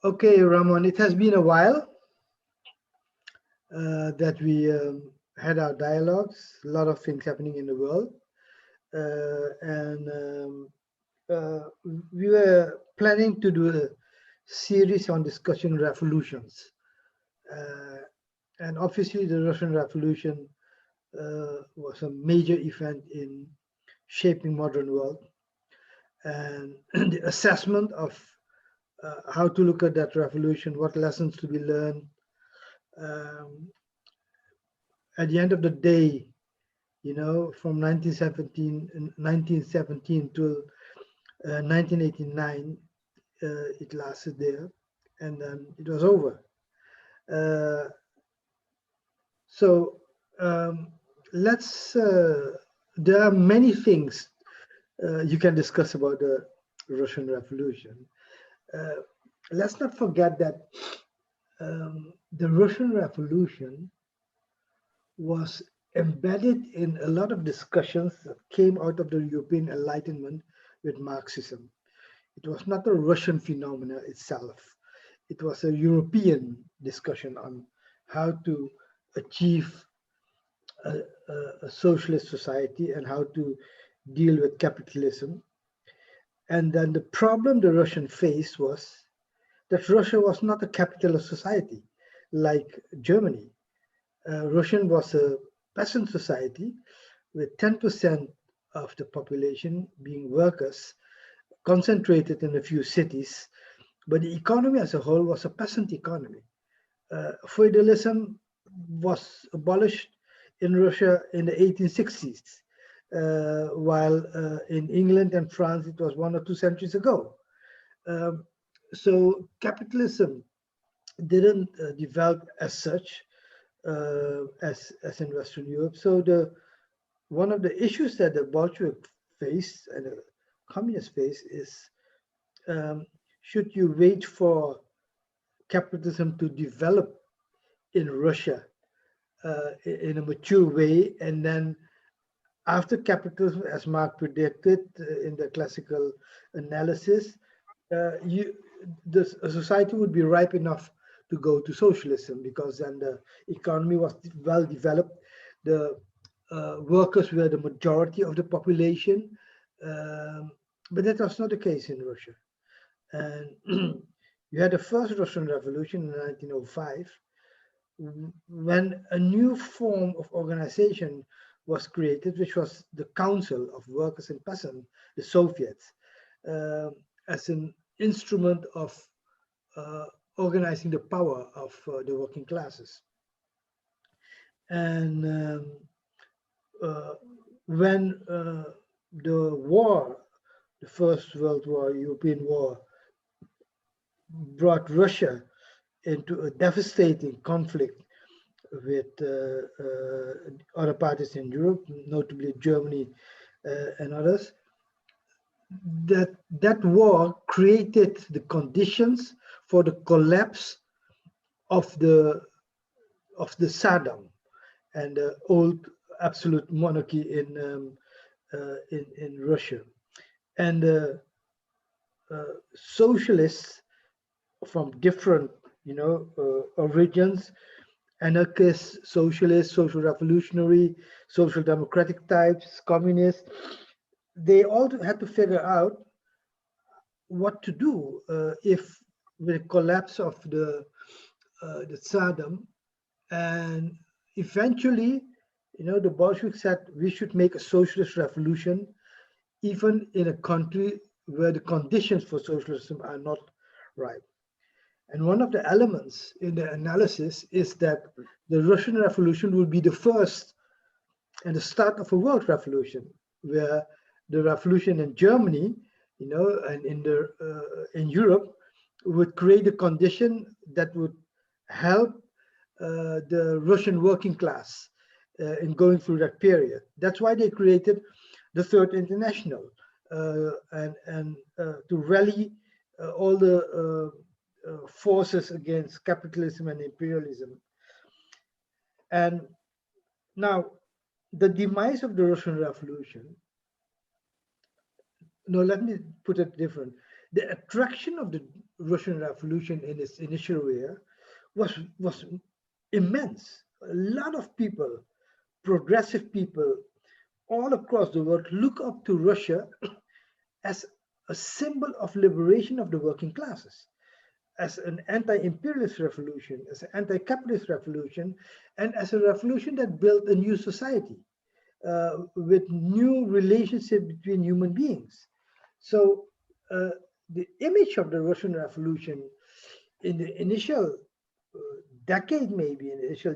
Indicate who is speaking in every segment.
Speaker 1: Okay, Ramón, it has been a while that we had our dialogues, a lot of things happening in the world. And we were planning to do a series on discussing revolutions. Uh, and obviously, the Russian Revolution was a major event in shaping modern world. And the assessment of how to look at that revolution, what lessons to be learned, um, at the end of the day, from 1917 to 1989, it lasted there, and then it was over. Uh, so um, let's. There are many things you can discuss about the Russian Revolution. Uh, let's not forget that the Russian Revolution was embedded in a lot of discussions that came out of the European Enlightenment with Marxism. It was not a Russian phenomena itself. It was a European discussion on how to achieve a, a socialist society and how to deal with capitalism. And then the problem the Russian faced was that Russia was not a capitalist society like Germany. Russian was a peasant society with 10% of the population being workers, concentrated in a few cities, but the economy as a whole was a peasant economy. Feudalism was abolished in Russia in the 1860s, while in England and France it was 1 or 2 centuries ago. Um, so capitalism didn't develop as such as in Western Europe. So one of the issues that the Bolshevik face and the communists face is, should you wait for capitalism to develop in Russia in a mature way, and then after capitalism, as Marx predicted in the classical analysis, you the society would be ripe enough to go to socialism, because then the economy was well developed, the workers were the majority of the population, but that was not the case in Russia. And you had the first Russian Revolution in 1905, when a new form of organization was created, which was the Council of Workers and Peasants, the Soviets, as an instrument of organizing the power of the working classes. And when the war, the First World War, European War, brought Russia into a devastating conflict with other parties in Europe, notably Germany and others, that war created the conditions for the collapse of the Tsardom and the old absolute monarchy in Russia. And socialists from different origins, anarchists, socialists, social revolutionary, social democratic types, communists, they all had to figure out what to do if with the collapse of the Tsardom. And eventually, the Bolsheviks said we should make a socialist revolution, even in a country where the conditions for socialism are not right. And one of the elements in the analysis is that the Russian Revolution will be the first and the start of a world revolution, where the revolution in Germany, and in Europe, would create a condition that would help the Russian working class in going through that period. That's why they created the Third International, and to rally all the forces against capitalism and imperialism. And now, the demise of the Russian Revolution, no, let me put it different. the attraction of the Russian Revolution in its initial year was immense. A lot of people, progressive people all across the world, look up to Russia as a symbol of liberation of the working classes, as an anti-imperialist revolution, as an anti-capitalist revolution, and as a revolution that built a new society with new relationship between human beings. So the image of the Russian Revolution in the initial decade, maybe in the initial,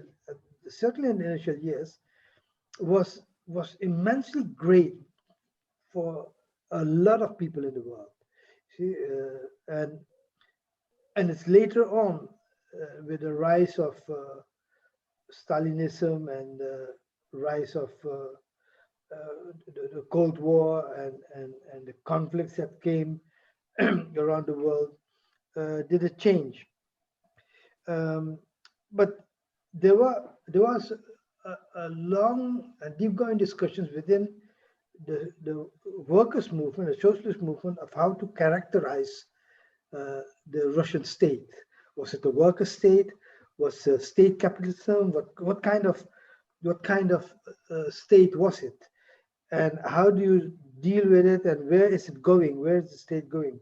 Speaker 1: certainly in the initial years, was immensely great for a lot of people in the world. See, and it's later on with the rise of Stalinism and the rise of the Cold War and the conflicts that came around the world did a change. But there was a long and deep going discussions within the workers' movement, the socialist movement, of how to characterize the Russian state. Was it a worker state? Was it state capitalism? What kind of state was it? And how do you deal with it? And where is it going? Where is the state going?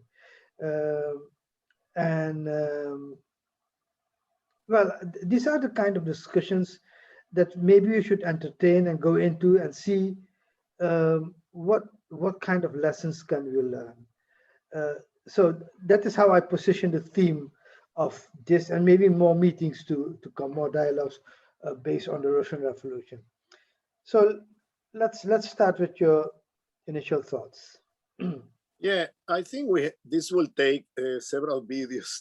Speaker 1: Well, these are the kind of discussions that maybe we should entertain and go into and see what kind of lessons can we learn. So that is how I position the theme of this, and maybe more meetings to come, more dialogues based on the Russian Revolution. So let's start with your initial thoughts.
Speaker 2: Yeah, I think this will take several videos.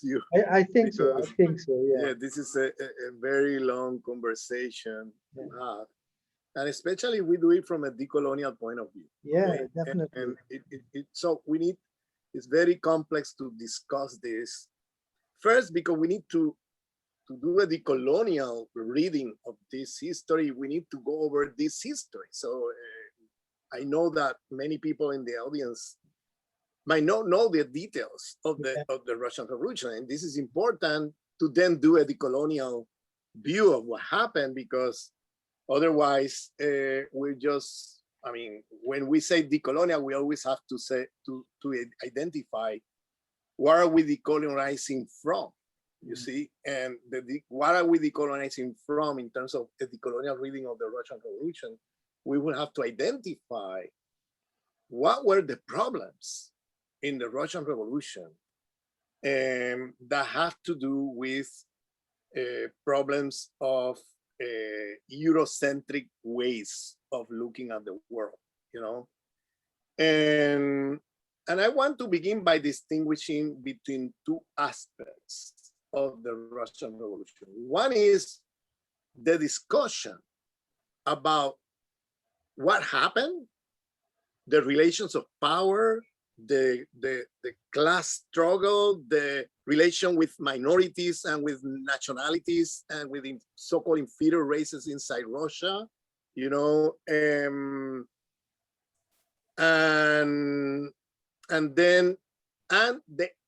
Speaker 1: I think so. I think so. Yeah.
Speaker 2: Yeah, this is a very long conversation to have, and especially we do it from a decolonial point of view.
Speaker 1: Yeah,
Speaker 2: okay?
Speaker 1: definitely.
Speaker 2: And so we need. It's very complex to discuss this. First, because we need to do a decolonial reading of this history, we need to go over this history. So I know that many people in the audience might not know the details of the Russian Revolution, and this is important to then do a decolonial view of what happened, because otherwise we're just, I mean, when we say decolonial, we always have to say to identify what are we decolonizing from, you see, and what are we decolonizing from in terms of the decolonial reading of the Russian Revolution. We will have to identify what were the problems in the Russian Revolution that have to do with problems of Eurocentric ways of looking at the world, you know. And I want to begin by distinguishing between two aspects of the Russian Revolution. One is the discussion about what happened, the relations of power, the class struggle, the relation with minorities and with nationalities and with so-called inferior races inside Russia, you know, and the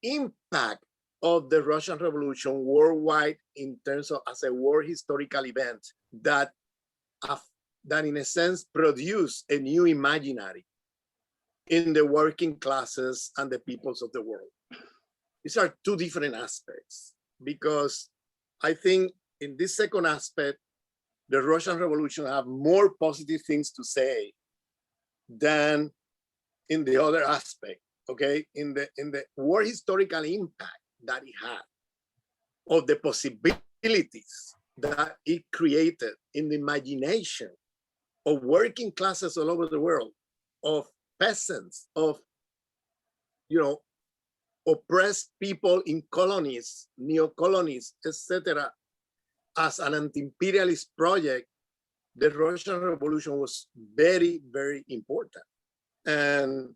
Speaker 2: impact of the Russian Revolution worldwide in terms of as a world historical event that in a sense produced a new imaginary in the working classes and the peoples of the world. These are two different aspects, because I think in this second aspect, the Russian Revolution have more positive things to say than in the other aspect, okay? In the world historical impact that it had, of the possibilities that it created in the imagination of working classes all over the world, of peasants, of, you know, oppressed people in colonies, neo-colonies, etc. As an anti-imperialist project, the Russian Revolution was very, very important. And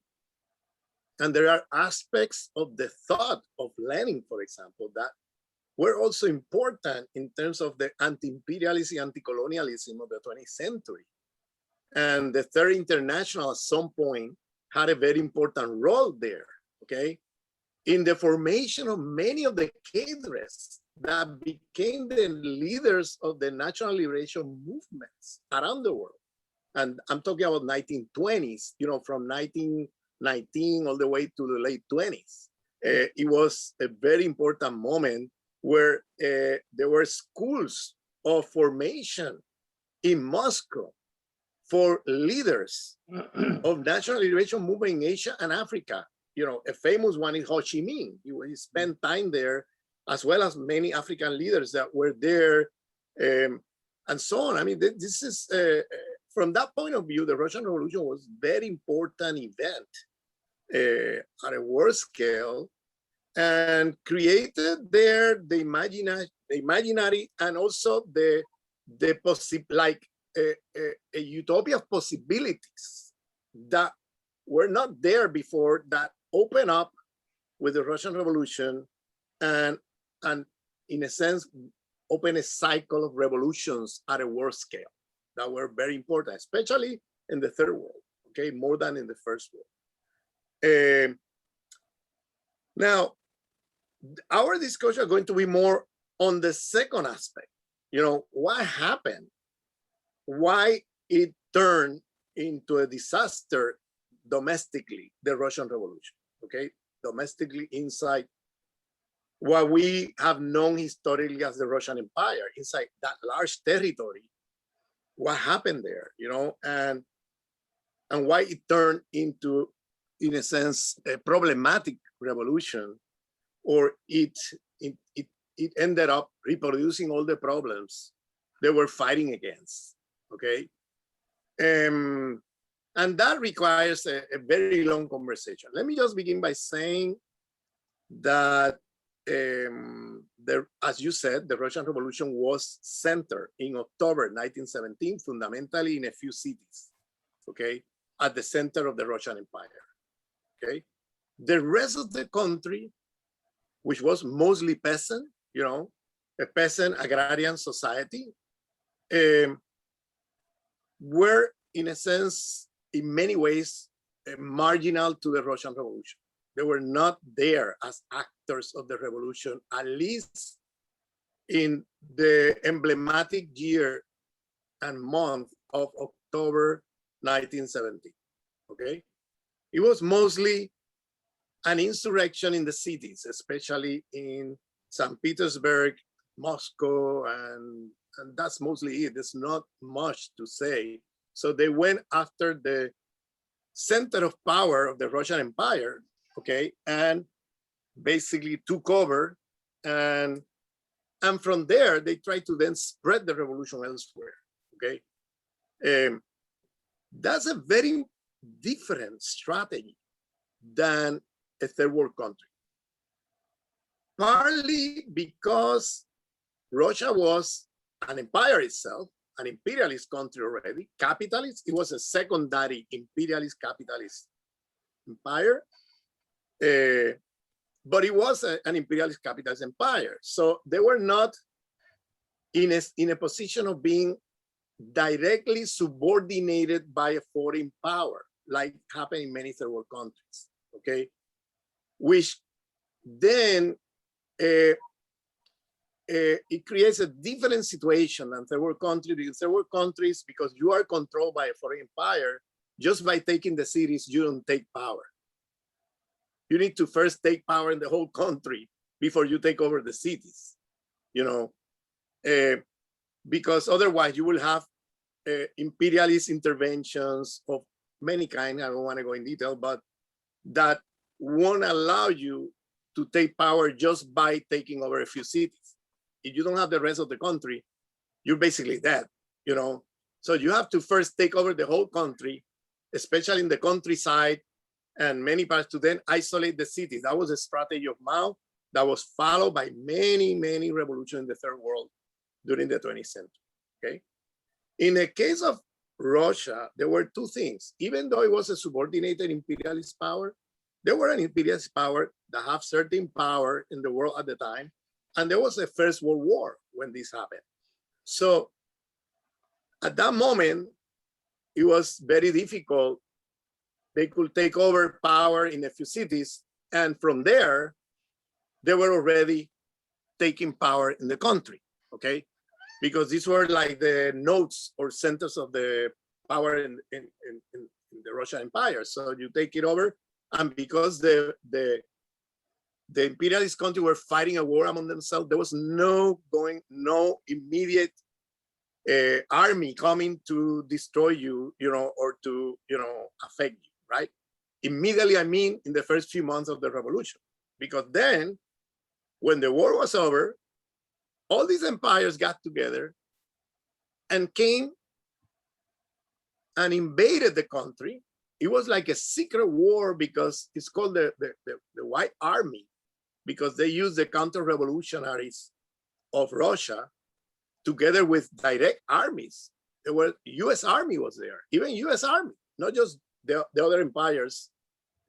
Speaker 2: there are aspects of the thought of Lenin, for example, that were also important in terms of the anti-imperialism, anti-colonialism of the 20th century. And the Third International at some point had a very important role there, okay? in the formation of many of the cadres that became the leaders of the national liberation movements around the world. And I'm talking about 1920s, you know, from 1919 all the way to the late 20s. It was a very important moment where there were schools of formation in Moscow for leaders of national liberation movement in Asia and Africa. You know, a famous one is Ho Chi Minh. He spent time there, as well as many African leaders that were there, and so on. I mean, this is, from that point of view, the Russian Revolution was a very important event at a world scale, and created there the imaginary and also the a utopia of possibilities that were not there before, that open up with the Russian Revolution, and in a sense open a cycle of revolutions at a world scale that were very important, especially in the third world, okay, more than in the first world. Now, our discussion is going to be more on the second aspect. You know, what happened, why it turned into a disaster domestically, the Russian Revolution, okay? Domestically inside what we have known historically as the Russian Empire, inside that large territory, what happened there, you know, and why it turned into, in a sense, a problematic revolution, or it ended up reproducing all the problems they were fighting against, okay? And that requires a very long conversation. Let me just begin by saying that, as you said, the Russian Revolution was centered in October 1917, fundamentally in a few cities, okay, at the center of the Russian Empire, okay? The rest of the country, which was mostly peasant, you know, a peasant agrarian society, were, in a sense, in many ways, marginal to the Russian Revolution. They were not there as actors of the revolution, at least in the emblematic year and month of October 1917, okay? It was mostly an insurrection in the cities, especially in St. Petersburg, Moscow, and that's mostly it. There's not much to say. So they went after the center of power of the Russian Empire, okay, and basically took over, and from there they tried to then spread the revolution elsewhere, okay. That's a very different strategy than a third world country, partly because Russia was an empire itself, an imperialist country already, capitalist. It was a secondary imperialist capitalist empire, but it was an imperialist capitalist empire. So they were not in a position of being directly subordinated by a foreign power, like happened in many third world countries, okay? Which then it creates a different situation than third world countries. Because third world countries, because you are controlled by a foreign empire, just by taking the cities, you don't take power. You need to first take power in the whole country before you take over the cities, you know, because otherwise you will have imperialist interventions of many kinds. I don't want to go in detail, but that won't allow you to take power just by taking over a few cities. If you don't have the rest of the country, you're basically dead, you know? So you have to first take over the whole country, especially in the countryside and many parts, to then isolate the cities. That was a strategy of Mao that was followed by many, many revolutions in the third world during the 20th century, okay? In the case of Russia, there were two things. Even though it was a subordinated imperialist power, there were an imperialist power that have certain power in the world at the time. And there was a First World War when this happened. So at that moment, it was very difficult. They could take over power in a few cities. And from there, they were already taking power in the country, okay? Because these were like the nodes or centers of the power in the Russian Empire. So you take it over, and because the imperialist country were fighting a war among themselves, there was no immediate army coming to destroy you, or to, affect you, right? Immediately, I mean, in the first few months of the revolution, because then when the war was over, all these empires got together and came and invaded the country. It was like a secret war, because it's called the White Army, because they used the counter-revolutionaries of Russia together with direct armies. There were US Army was there, even US Army, not just the other empires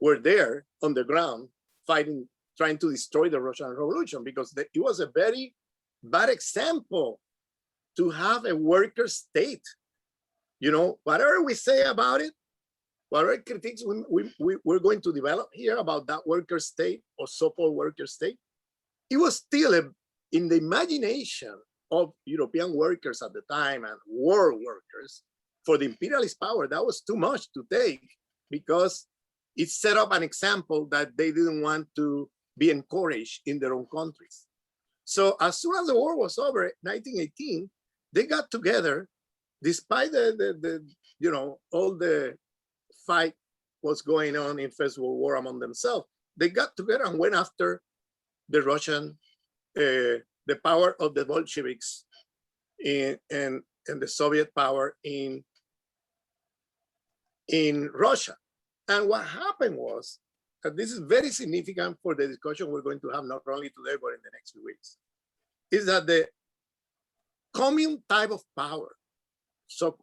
Speaker 2: were there on the ground fighting, trying to destroy the Russian Revolution, because it was a very bad example to have a worker state. Whatever we say about it, whatever critiques we're going to develop here about that worker state or so-called worker state, it was still in the imagination of European workers at the time and world workers. For the imperialist power, that was too much to take, because it set up an example that they didn't want to be encouraged in their own countries. So as soon as the war was over, 1918, they got together, despite all the fight was going on in First World War among themselves. They got together and went after the Russian, the power of the Bolsheviks and the Soviet power in Russia. And what happened was, and this is very significant for the discussion we're going to have not only today, but in the next few weeks, is that the commune type of power, so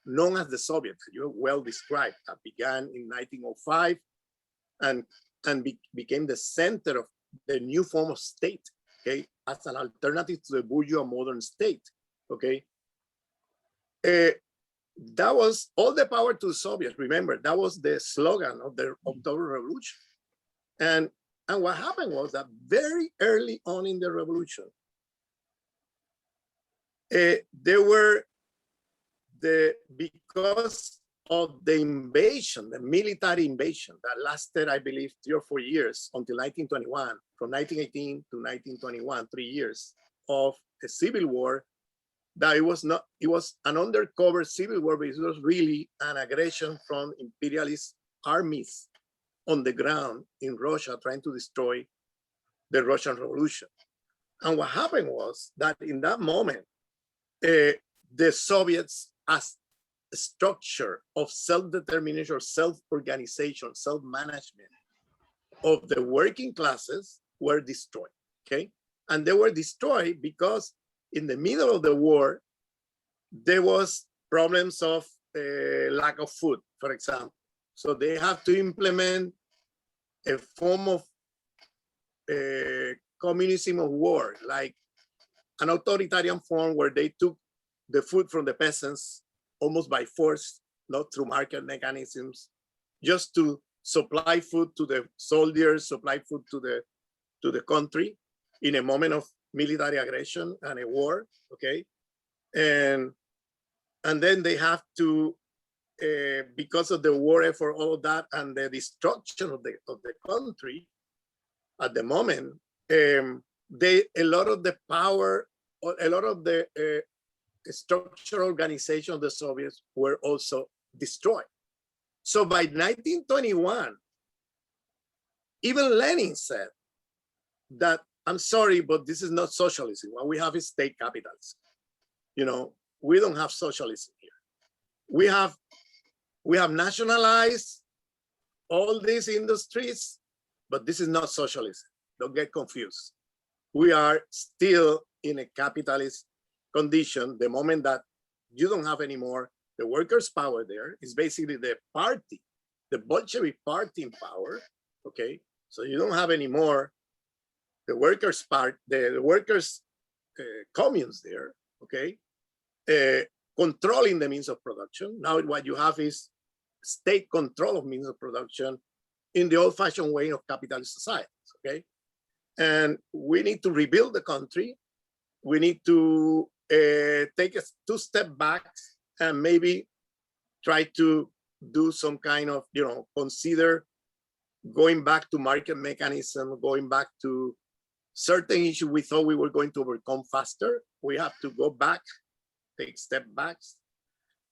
Speaker 2: known as the Soviet, you well described, that began in 1905 and became the center of the new form of state, okay, as an alternative to the bourgeois modern state, okay. That was all the power to the Soviets. Remember, that was the slogan of the October Revolution. And what happened was that very early on in the revolution, there were because of the invasion, the military invasion that lasted, I believe, 3 or 4 years until 1921, from 1918 to 1921, 3 years of a civil war. That it was an undercover civil war, but it was really an aggression from imperialist armies on the ground in Russia trying to destroy the Russian Revolution. And what happened was that in that moment, the Soviets, as a structure of self-determination or self-organization, self-management of the working classes, were destroyed, okay? And they were destroyed because in the middle of the war, there was problems of lack of food, for example. So they have to implement a form of communism of war, like an authoritarian form where they took the food from the peasants almost by force, not through market mechanisms, just to supply food to the soldiers, supply food to the country in a moment of military aggression and a war, okay? And then they have to, because of the war effort, all of that, and the destruction of the country at the moment, a lot of the power, or a lot of the structural organization of the Soviets were also destroyed. So by 1921, even Lenin said that, I'm sorry, but this is not socialism. What we have is state capitalism. We don't have socialism here. We have nationalized all these industries, but this is not socialism. Don't get confused. We are still in a capitalist condition. The moment that you don't have anymore the workers' power there, is basically the party, the Bolshevik party in power, okay? So you don't have anymore the workers' part, the workers' communes there, okay? Controlling the means of production. Now what you have is state control of means of production in the old-fashioned way of capitalist societies, okay? And we need to rebuild the country. We need to take a 2 step back and maybe try to do some kind of, consider going back to market mechanism, going back to certain issues we thought we were going to overcome faster. We have to go back, take step backs.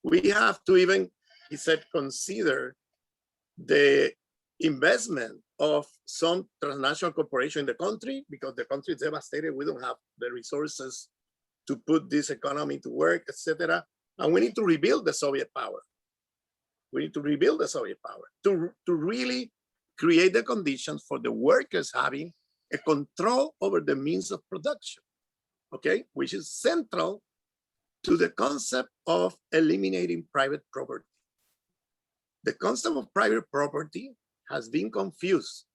Speaker 2: We have to even, he said, consider the investment of some transnational corporation in the country, because the country is devastated. We don't have the resources to put this economy to work, etc. And we need to rebuild the Soviet power. We need to rebuild the Soviet power to really create the conditions for the workers having a control over the means of production, okay, which is central to the concept of eliminating private property. The concept of private property has been confused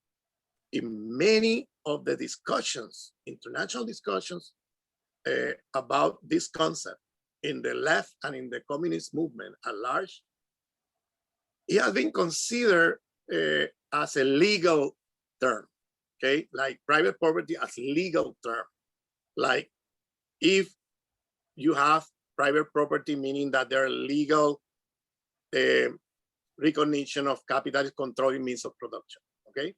Speaker 2: in many of the discussions, international discussions about this concept in the left and in the communist movement at large. It has been considered as a legal term, okay? Like private property as a legal term. Like if you have private property, meaning that there are legal recognition of capitalist controlling means of production, okay?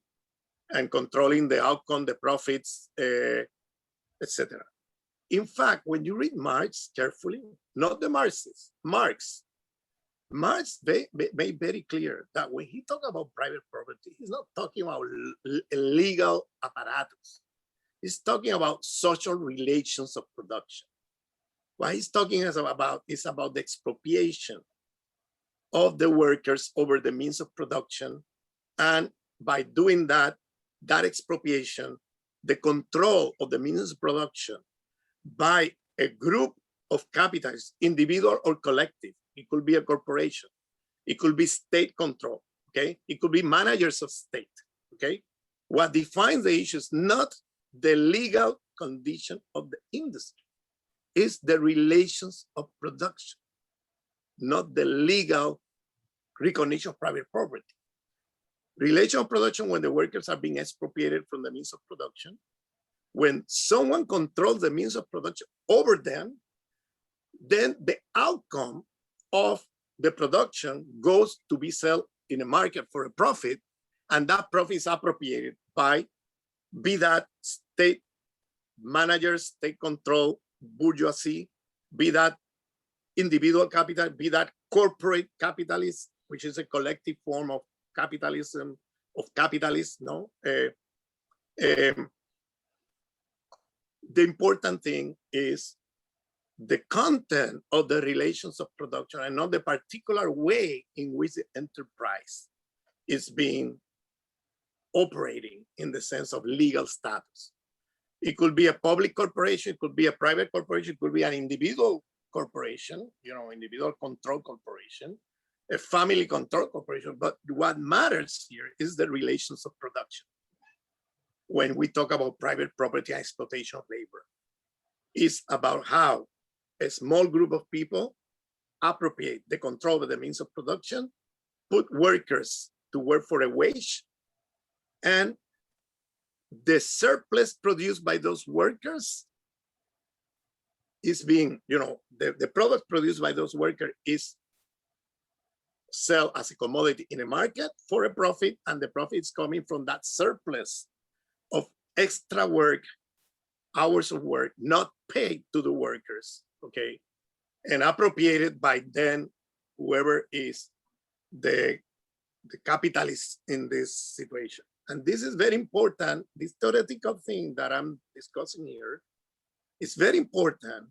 Speaker 2: And controlling the outcome, the profits, etc. In fact, when you read Marx carefully, not the Marxists, Marx made very clear that when he talks about private property, he's not talking about legal apparatus. He's talking about social relations of production. What he's talking about is about the expropriation of the workers over the means of production. And by doing that, that expropriation, the control of the means of production by a group of capitalists, individual or collective. It could be a corporation. It could be state control, okay? It could be managers of state, okay? What defines the issue is not the legal condition of the industry, it's the relations of production, not the legal recognition of private property. Relation of production when the workers are being expropriated from the means of production, when someone controls the means of production over them, then the outcome of the production goes to be sold in a market for a profit, and that profit is appropriated by, be that state managers, state control, bourgeoisie, be that individual capital, be that corporate capitalists, which is a collective form of capitalism, of capitalists, no? The important thing is the content of the relations of production and not the particular way in which the enterprise is being operating in the sense of legal status. It could be a public corporation, it could be a private corporation, it could be an individual corporation, individual control corporation, a family control corporation. But what matters here is the relations of production. When we talk about private property and exploitation of labor, it's about how a small group of people appropriate the control of the means of production, put workers to work for a wage, and the surplus produced by those workers is being, the product produced by those workers is sold as a commodity in a market for a profit, and the profit is coming from that surplus of extra work, hours of work, not paid to the workers, okay? And appropriated by then whoever is the capitalist in this situation. And this is very important. This theoretical thing that I'm discussing here is very important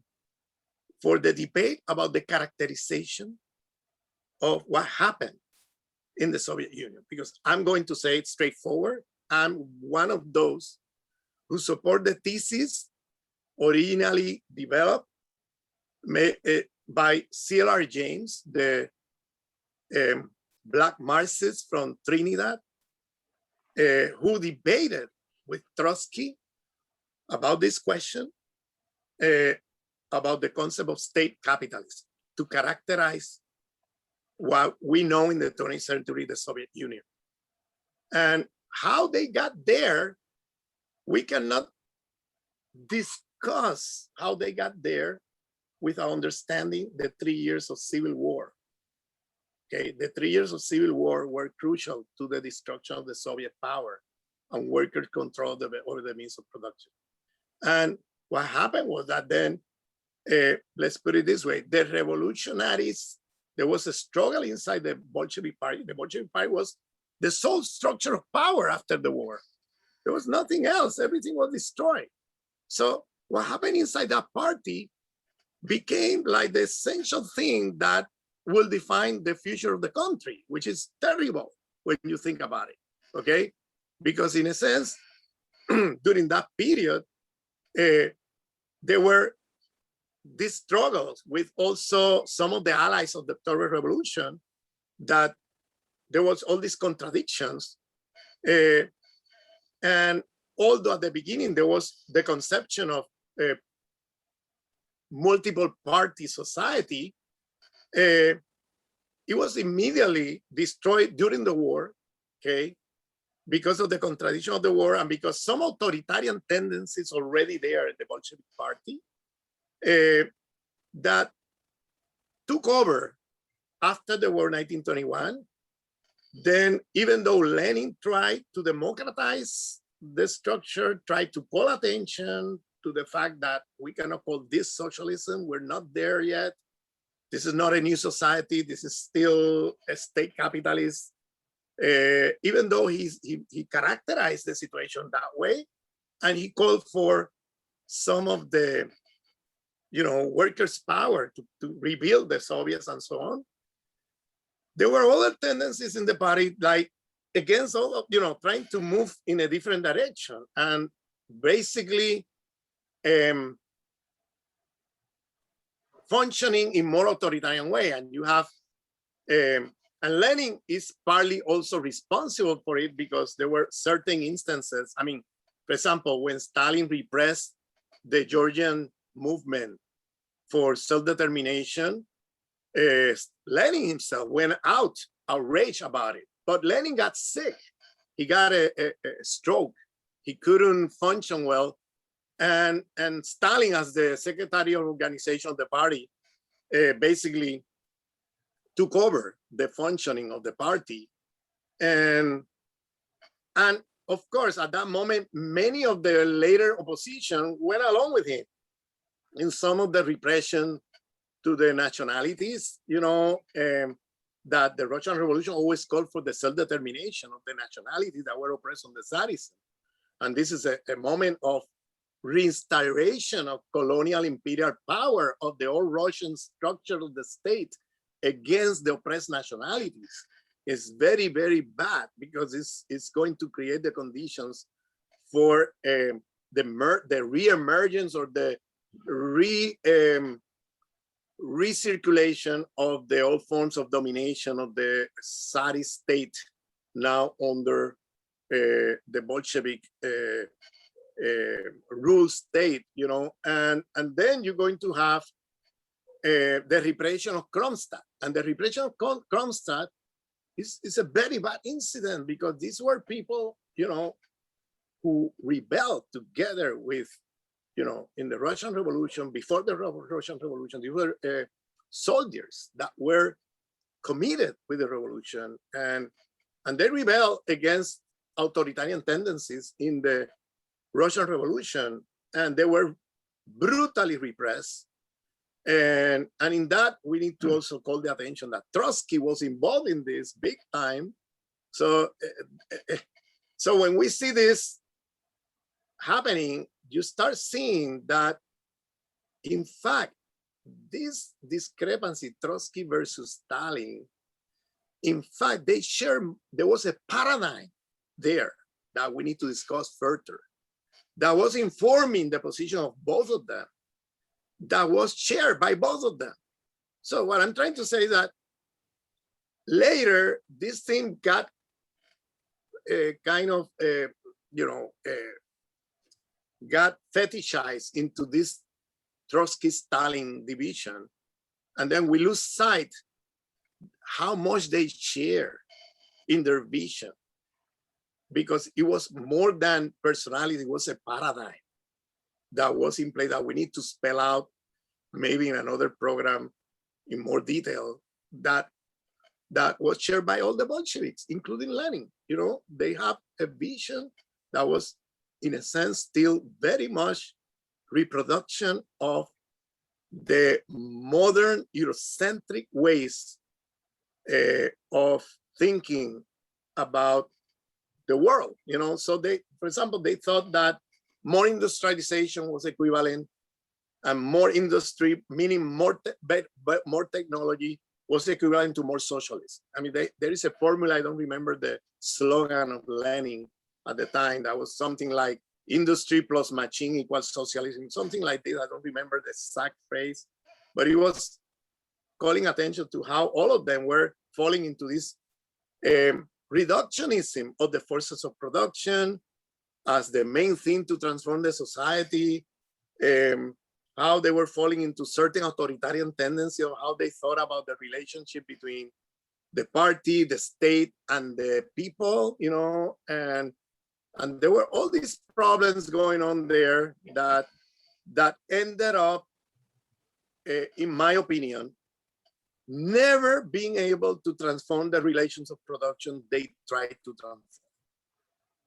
Speaker 2: for the debate about the characterization of what happened in the Soviet Union, because I'm going to say it straightforward. I'm one of those who support the thesis originally developed by C.L.R. James, the Black Marxist from Trinidad, who debated with Trotsky about this question, about the concept of state capitalism, to characterize what we know in the 20th century, the Soviet Union. And how they got there we cannot discuss how they got there without understanding the 3 years of civil war. Okay, the 3 years of civil war were crucial to the destruction of the Soviet power and worker control over the means of production. And what happened was that then, let's put it this way, the revolutionaries, there was a struggle inside the Bolshevik party. The Bolshevik party was the sole structure of power after the war. There was nothing else, everything was destroyed. So what happened inside that party became like the essential thing that will define the future of the country, which is terrible when you think about it, okay? Because in a sense, during that period, there were these struggles with also some of the allies of the October Revolution, that there was all these contradictions. And although at the beginning there was the conception of multiple party society, it was immediately destroyed during the war, okay, because of the contradiction of the war and because some authoritarian tendencies already there in the Bolshevik party that took over after the war 1921. Then, even though Lenin tried to democratize the structure, tried to call attention to the fact that we cannot call this socialism, we're not there yet. This is not a new society. This is still a state capitalist. Even though he characterized the situation that way, and he called for some of the, workers' power to rebuild the Soviets and so on. There were other tendencies in the party, like against all of, trying to move in a different direction and basically functioning in more authoritarian way. And you have, and Lenin is partly also responsible for it because there were certain instances. I mean, for example, when Stalin repressed the Georgian movement for self-determination, Lenin himself went out outraged about it. But Lenin got sick. He got a stroke. He couldn't function well. And Stalin, as the secretary of organization of the party, basically took over the functioning of the party. And of course, at that moment, many of the later opposition went along with him in some of the repression to the nationalities, that the Russian Revolution always called for the self-determination of the nationalities that were oppressed on the Tsarism. And this is a moment of restoration of colonial imperial power of the old Russian structure of the state against the oppressed nationalities. Is very, very bad because it's going to create the conditions for the re-emergence or the recirculation of the old forms of domination of the Tsarist state now under the Bolshevik rule state, and then you're going to have the repression of Kronstadt. And the repression of Kronstadt is a very bad incident because these were people, who rebelled together with, in the Russian Revolution, before the Russian Revolution, they were soldiers that were committed with the revolution, and they rebelled against authoritarian tendencies in the Russian Revolution, and they were brutally repressed. And in that, we need to also call the attention that Trotsky was involved in this big time. So when we see this happening, you start seeing that, in fact, this discrepancy, Trotsky versus Stalin, in fact, there was a paradigm there that we need to discuss further, that was informing the position of both of them, that was shared by both of them. So what I'm trying to say is that later, this thing got got fetishized into this Trotsky-Stalin division. And then we lose sight how much they share in their vision. because it was more than personality, it was a paradigm that was in place that we need to spell out maybe in another program in more detail, that was shared by all the Bolsheviks, including Lenin. You know, they have a vision that was, in a sense, still very much reproduction of the modern Eurocentric ways of thinking about the world. You know, so they, for example, they thought that more industrialization was equivalent, and more industry, meaning more technology, was equivalent to more socialism. I mean, there is a formula, I don't remember the slogan of Lenin at the time, that was something like industry plus machine equals socialism, something like this. I don't remember the exact phrase, but it was calling attention to how all of them were falling into this reductionism of the forces of production as the main thing to transform the society, how they were falling into certain authoritarian tendency of how they thought about the relationship between the party, the state, and the people, you know, and there were all these problems going on there that ended up, in my opinion, never being able to transform the relations of production they tried to transform.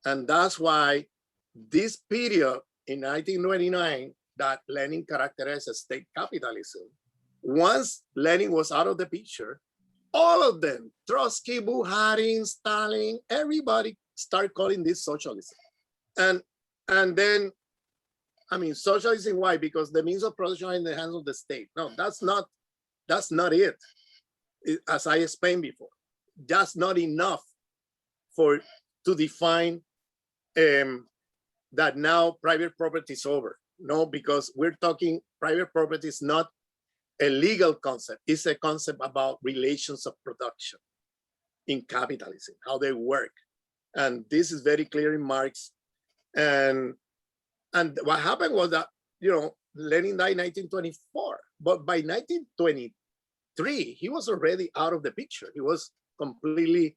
Speaker 2: And that's why this period in 1929 that Lenin characterized as state capitalism, once Lenin was out of the picture, all of them, Trotsky, Bukharin, Stalin, everybody started calling this socialism. And then, I mean, socialism, why? Because the means of production are in the hands of the state. No, that's not it. As I explained before, that's not enough to define that now private property is over. No, because we're talking private property is not a legal concept. It's a concept about relations of production in capitalism, how they work. And this is very clear in Marx. And what happened was that, you know, Lenin died in 1924, but by 1923, he was already out of the picture. He was completely,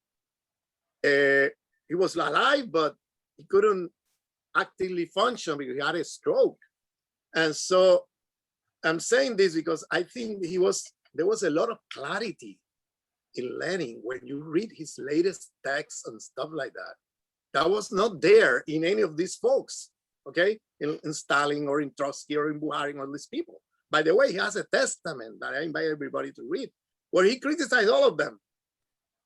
Speaker 2: he was alive, but he couldn't actively function because he had a stroke. And so I'm saying this because I think there was a lot of clarity in Lenin when you read his latest texts and stuff like that. That was not there in any of these folks, okay? In Stalin or in Trotsky or in Bukharin, all these people. By the way, he has a testament that I invite everybody to read, where he criticized all of them.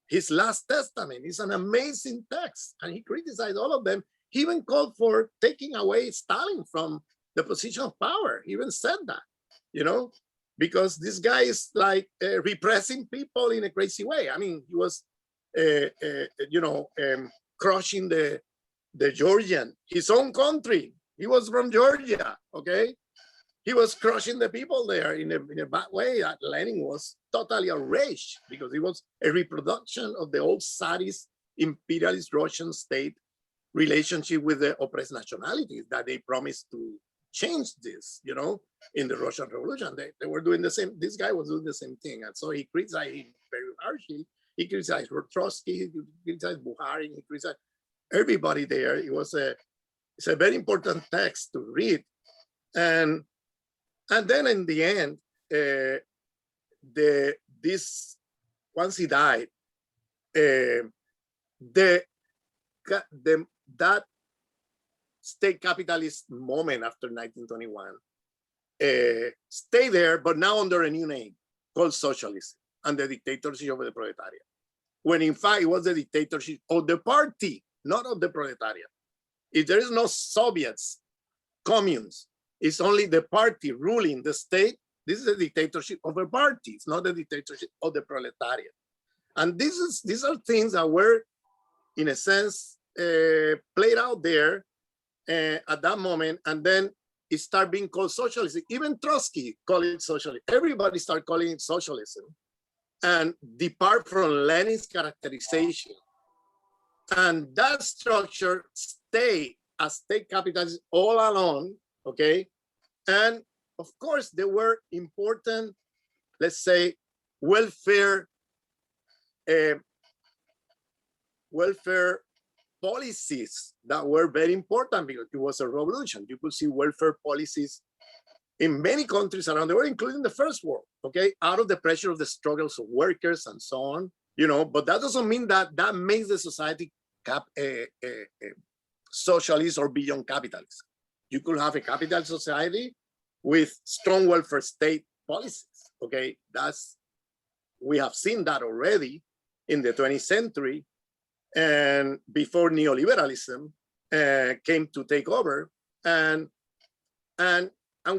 Speaker 2: His last testament is an amazing text, and he criticized all of them. He even called for taking away Stalin from the position of power. He even said that, you know, because this guy is like repressing people in a crazy way. I mean, he was, you know, crushing the Georgian, his own country. He was from Georgia, okay? He was crushing the people there in a bad way. Lenin was totally outraged because it was a reproduction of the old Tsarist imperialist Russian state relationship with the oppressed nationalities that they promised to change this, you know, in the Russian Revolution. They were doing the same, this guy was doing the same thing. And so he criticized him very harshly. He criticized Trotsky, he criticized Bukharin, he criticized everybody there. It's a very important text to read. And then in the end, once he died, that state capitalist moment after 1921 stayed there, but now under a new name called socialism and the dictatorship of the proletariat. When in fact it was the dictatorship of the party, not of the proletariat. If there is no Soviets, communes, it's only the party ruling the state. This is a dictatorship of a party. It's not the dictatorship of the proletariat. And these are things that were, in a sense, played out there at that moment, and then it started being called socialism. Even Trotsky called it socialism. Everybody started calling it socialism, and depart from Lenin's characterization. And that structure stayed as state capitalism all along, okay? And of course, there were important, let's say, welfare policies that were very important because it was a revolution. You could see welfare policies in many countries around the world, including the first world, okay, out of the pressure of the struggles of workers and so on, you know, but that doesn't mean that that makes the society socialist or beyond capitalist. You could have a capitalist society with strong welfare state policies, okay? We have seen that already in the 20th century and before neoliberalism came to take over, and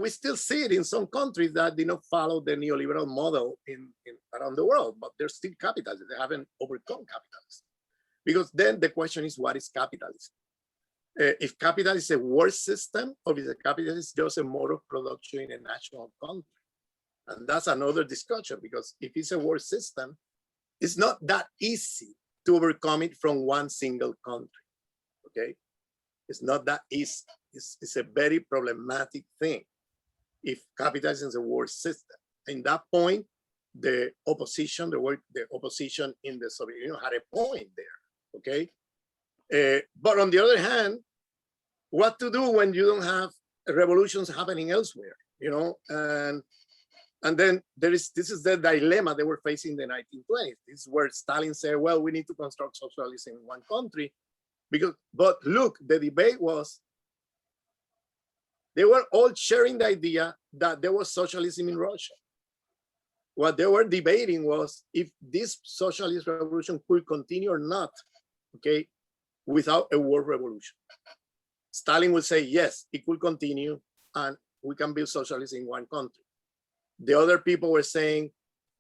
Speaker 2: we still see it in some countries that did not follow the neoliberal model around the world, but they're still capitalists. They haven't overcome capitalism. Because then the question is, what is capitalism? If capital is a worse system, or is capital is just a mode of production in a national country? And that's another discussion, because if it's a worse system, it's not that easy to overcome it from one single country, okay? It's not that easy. It's a very problematic thing if capitalism is a worse system. In that point, the opposition in the Soviet Union had a point there, okay? But on the other hand, what to do when you don't have revolutions happening elsewhere, you know? And then this is the dilemma they were facing in the 1920s. This is where Stalin said, well, we need to construct socialism in one country. But look, the debate was, they were all sharing the idea that there was socialism in Russia. What they were debating was if this socialist revolution could continue or not, okay, without a world revolution. Stalin would say, yes, it could continue and we can build socialism in one country. The other people were saying,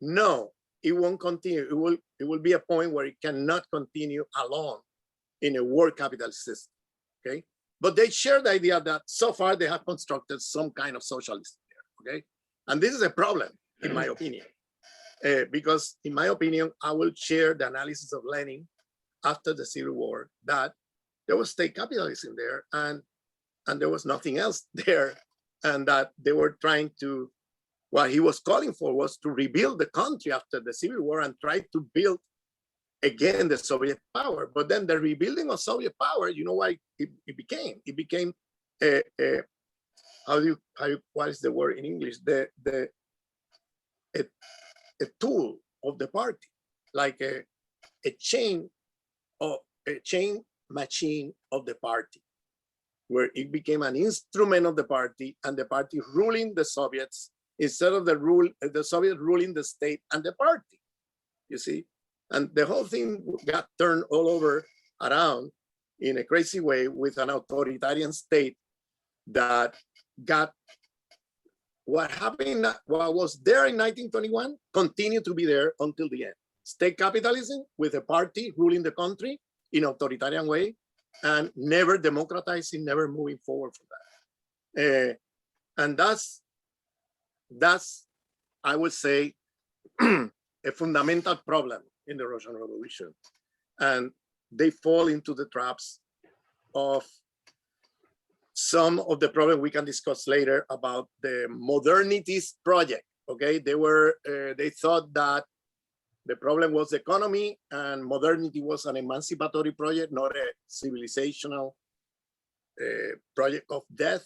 Speaker 2: no, it won't continue. It will be a point where it cannot continue alone in a world capitalist system, okay? But they share the idea that so far they have constructed some kind of socialism there, okay? And this is a problem, in my opinion, because in my opinion, I will share the analysis of Lenin after the Civil War, that there was state capitalism there and there was nothing else there, and that they were trying to, what he was calling for was to rebuild the country after the Civil War and try to build again the Soviet power. But then the rebuilding of Soviet power, you know what it became? It became what is the word in English? A tool of the party, like a chain machine of the party, where it became an instrument of the party and the party ruling the Soviets instead of the Soviet ruling the state and the party, you see? And the whole thing got turned all over around in a crazy way with an authoritarian state that got what happened, what was there in 1921 continued to be there until the end. State capitalism with a party ruling the country in authoritarian way and never democratizing, never moving forward from that. And that's, I would say, a fundamental problem in the Russian Revolution. And they fall into the traps of some of the problems we can discuss later about the modernities project, okay? They thought that the problem was the economy and modernity was an emancipatory project, not a civilizational project of death.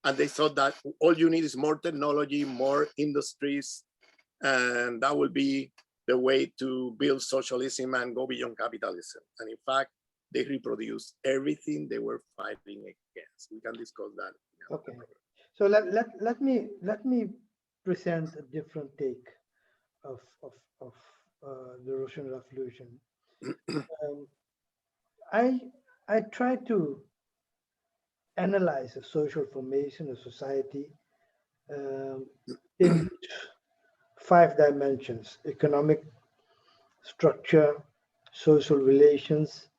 Speaker 2: And they thought that all you need is more technology, more industries, and that will be the way to build socialism and go beyond capitalism. And in fact, they reproduced everything they were fighting against. We can discuss that.
Speaker 1: Okay. So let me present a different take of the Russian Revolution. I try to analyze the social formation of society in 5 dimensions: economic structure, social relations,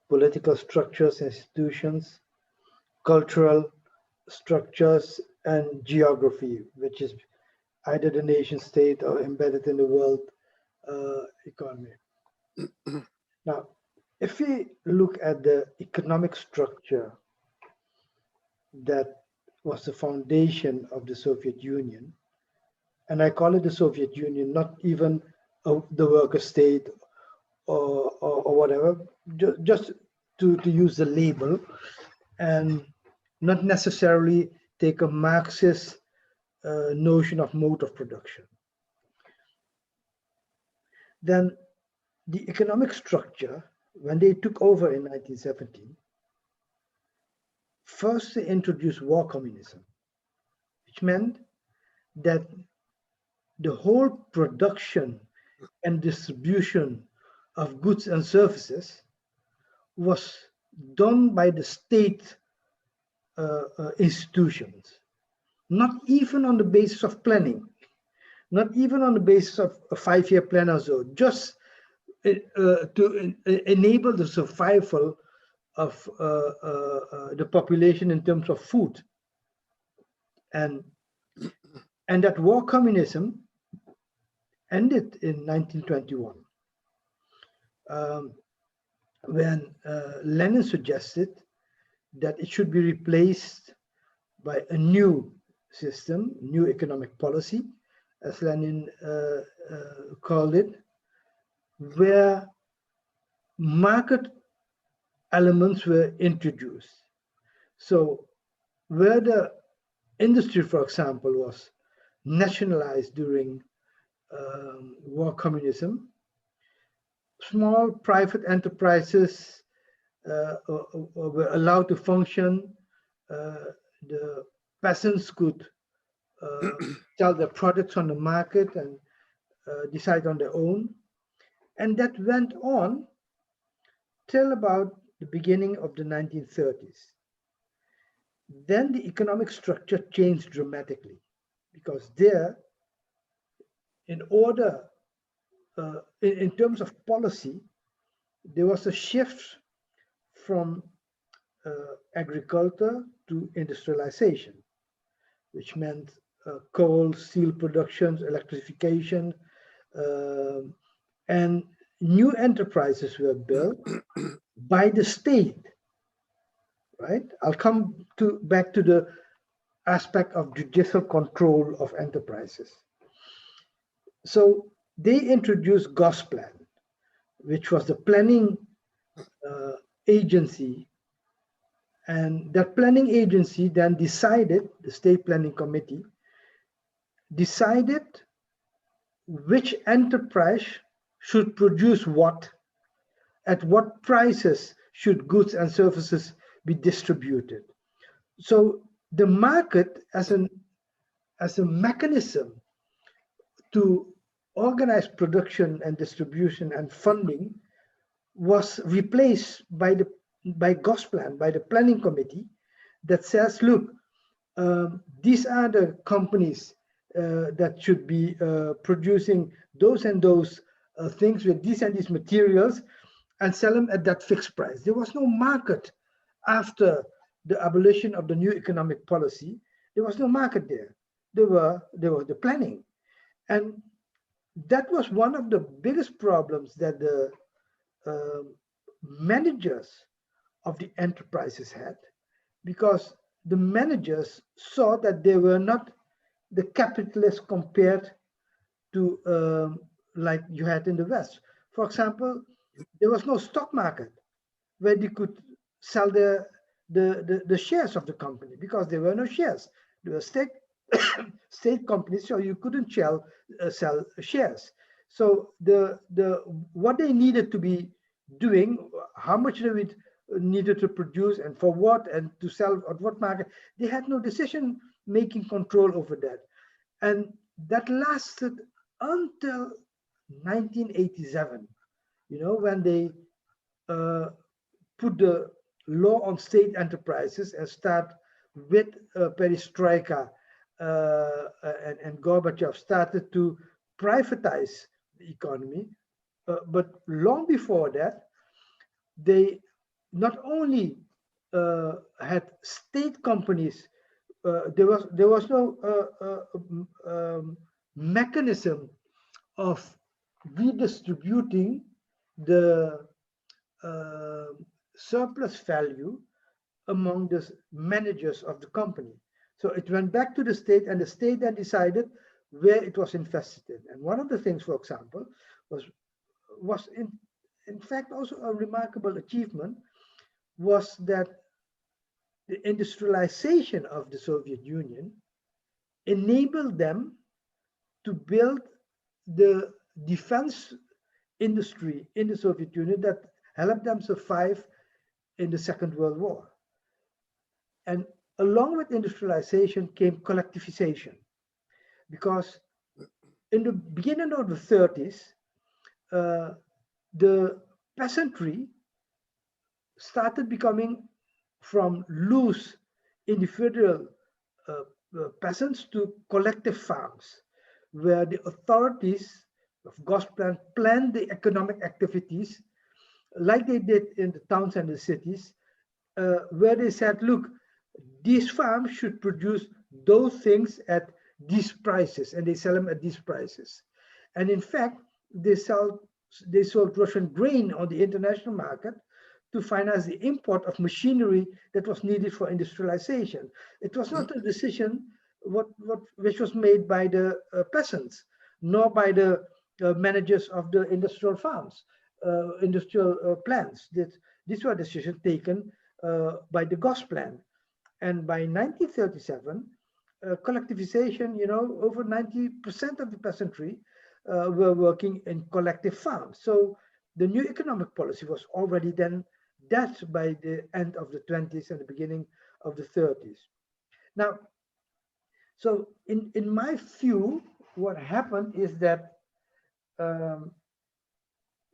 Speaker 1: political structures, institutions, cultural structures, and geography, which is either the nation state or embedded in the world economy. Now, if we look at the economic structure that was the foundation of the Soviet Union, and I call it the Soviet Union, not even the worker state or whatever, just to use the label and not necessarily take a Marxist notion of mode of production. Then the economic structure, when they took over in 1917, first they introduced war communism, which meant that the whole production and distribution of goods and services was done by the state institutions, not even on the basis of planning, not even on the basis of a 5-year plan or so, just to enable the survival of the population in terms of food. And that war communism ended in 1921, when Lenin suggested that it should be replaced by a new system, new economic policy, as Lenin called it, where market elements were introduced. So where the industry, for example, was nationalized during war communism, small private enterprises were allowed to function. The peasants could sell their products on the market and decide on their own. And that went on till about the beginning of the 1930s. Then the economic structure changed dramatically, because there, in order, in terms of policy, there was a shift from agriculture to industrialization, which meant coal, steel productions, electrification, and new enterprises were built by the state, right? I'll come back to the aspect of judicial control of enterprises. So they introduced Gosplan, which was the planning agency, and that planning agency then decided, the State Planning Committee, decided which enterprise should produce what, at what prices should goods and services be distributed. So the market as a mechanism to organize production and distribution and funding was replaced by Gosplan, by the planning committee, that says, look, these are the companies that should be producing those and those things with these and these materials, and sell them at that fixed price. There was no market after the abolition of the new economic policy. There was no market there. There was the planning. And that was one of the biggest problems that the managers of the enterprises had, because the managers saw that they were not the capitalists compared to like you had in the West. For example, there was no stock market where they could sell the shares of the company, because there were no shares. There were state companies, so you couldn't sell shares. So what they needed to be doing, how much they needed to produce and for what, and to sell at what market, they had no decision-making control over that. And that lasted until 1987, when they put the law on state enterprises and start with perestroika, and Gorbachev started to privatize the economy. But long before that, they not only had state companies, there was no mechanism of redistributing the surplus value among the managers of the company. So it went back to the state, and the state then decided where it was invested in. And one of the things, for example, was in fact also a remarkable achievement, was that the industrialization of the Soviet Union enabled them to build the defense industry in the Soviet Union that helped them survive in the Second World War. And along with industrialization came collectivization, because in the beginning of the 30s, the peasantry started becoming from loose individual peasants to collective farms, where the authorities of Gosplan planned the economic activities like they did in the towns and the cities, where they said, look, these farms should produce those things at these prices, and they sell them at these prices. And in fact, they sold Russian grain on the international market to finance the import of machinery that was needed for industrialization. It was not a decision which was made by the peasants, nor by the managers of the industrial farms, industrial plants. These were decisions taken by the Gosplan. And by 1937, collectivization, over 90% of the peasantry were working in collective farms. So the new economic policy was already then that by the end of the 20s and the beginning of the 30s. Now, so in my view, what happened is that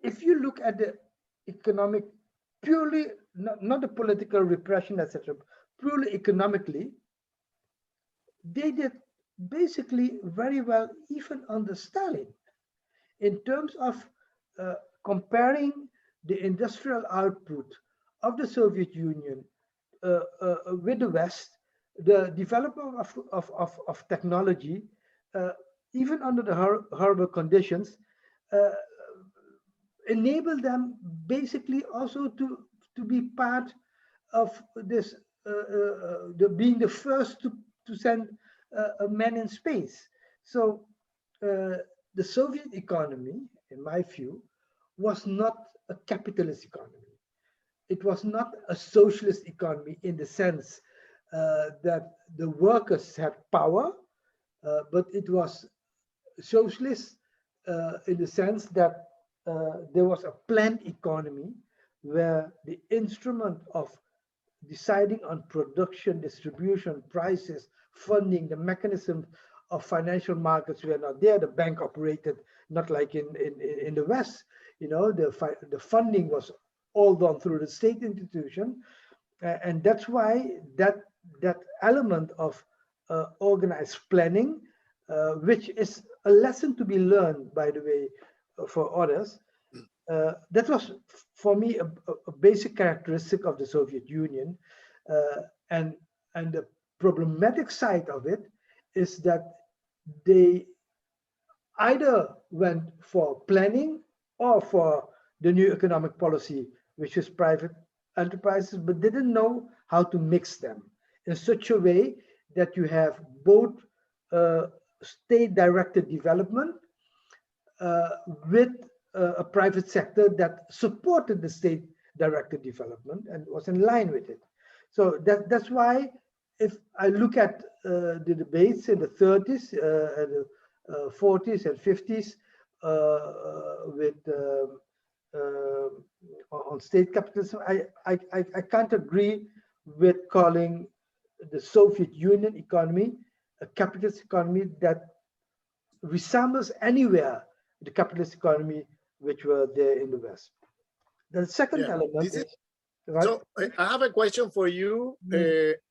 Speaker 1: if you look at the economic, purely, not the political repression, etc., purely economically, they did basically very well even under Stalin in terms of comparing the industrial output of the Soviet Union with the West. The development of technology, even under the horrible conditions, enabled them basically also to be part of this, being the first to send a man in space. So the Soviet economy, in my view, was not a capitalist economy. It was not a socialist economy in the sense that the workers had power, but it was socialist in the sense that there was a planned economy where the instrument of deciding on production, distribution, prices, funding, the mechanism of financial markets were not there. The bank operated not like in the West. The funding was all done through the state institution, and that's why that element of organized planning, which is a lesson to be learned, by the way, for others. That was, for me, a basic characteristic of the Soviet Union, and the problematic side of it is that they either went for planning or for the new economic policy, which is private enterprises, but didn't know how to mix them in such a way that you have both state-directed development with a private sector that supported the state-directed development and was in line with it. So that's why, if I look at the debates in the 30s, and the 40s and 50s on state capitalism, I can't agree with calling the Soviet Union economy a capitalist economy that resembles anywhere the capitalist economy which were there in the West. The second element is right?
Speaker 2: So I have a question for you,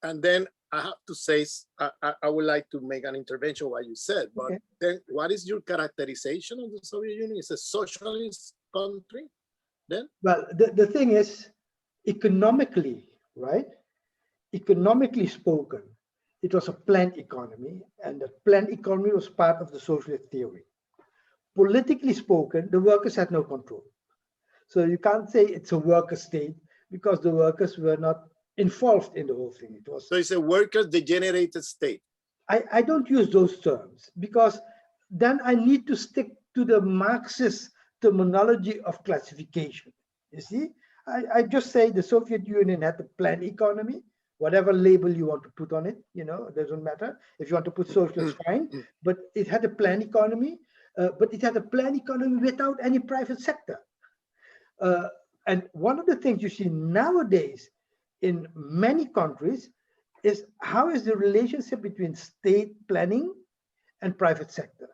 Speaker 2: and then I have to say, I would like to make an intervention on what you said, but then what is your characterization of the Soviet Union? Is a socialist country then?
Speaker 1: Well, the thing is, economically, right? Economically spoken, it was a planned economy, and the planned economy was part of the socialist theory. Politically spoken, the workers had no control. So you can't say it's a worker state because the workers were not involved in the whole thing. It was.
Speaker 2: So it's a worker-degenerated state.
Speaker 1: I don't use those terms because then I need to stick to the Marxist terminology of classification. You see, I just say the Soviet Union had the planned economy, whatever label you want to put on it, you know, it doesn't matter. If you want to put socialist, fine, but it had a planned economy, but it had a planned economy without any private sector. And one of the things you see nowadays in many countries is how is the relationship between state planning and private sectors.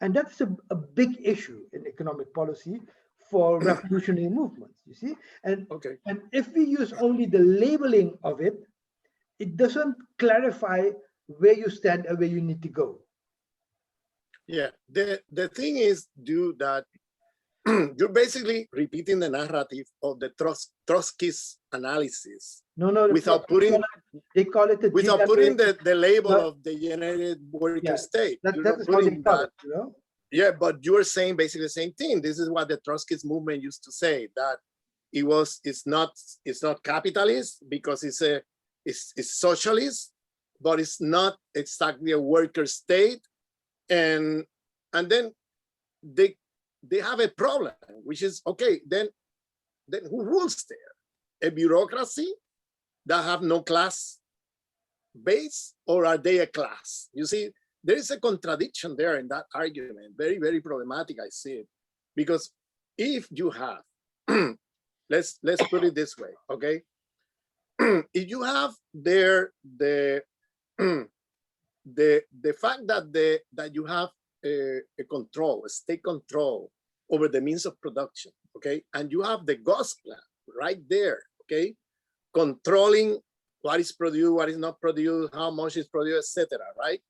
Speaker 1: And that's a big issue in economic policy for revolutionary movements, you see. And,
Speaker 2: Okay.
Speaker 1: and if we use only the labeling of it, it doesn't clarify where you stand and where you need to go.
Speaker 2: Yeah, the thing is, do that you're basically repeating the narrative of the Trotsky's analysis.
Speaker 1: No,
Speaker 2: without putting
Speaker 1: they call it
Speaker 2: without putting the label of the generated worker state.
Speaker 1: That is how they call it, you know?
Speaker 2: Yeah, but you're saying basically the same thing. This is what the Trotsky's movement used to say, that it's not capitalist because it's socialist, but it's not exactly a worker state. And then they have a problem, which is, okay, then who rules there? A bureaucracy that have no class base, or are they a class? You see, there is a contradiction there in that argument. Very, very problematic, I see it. Because if you have, let's put it this way, okay? If you have there the fact that you have a control, a state control over the means of production, okay? And you have the Ghost plan right there, okay? Controlling what is produced, what is not produced, how much is produced, etc., right?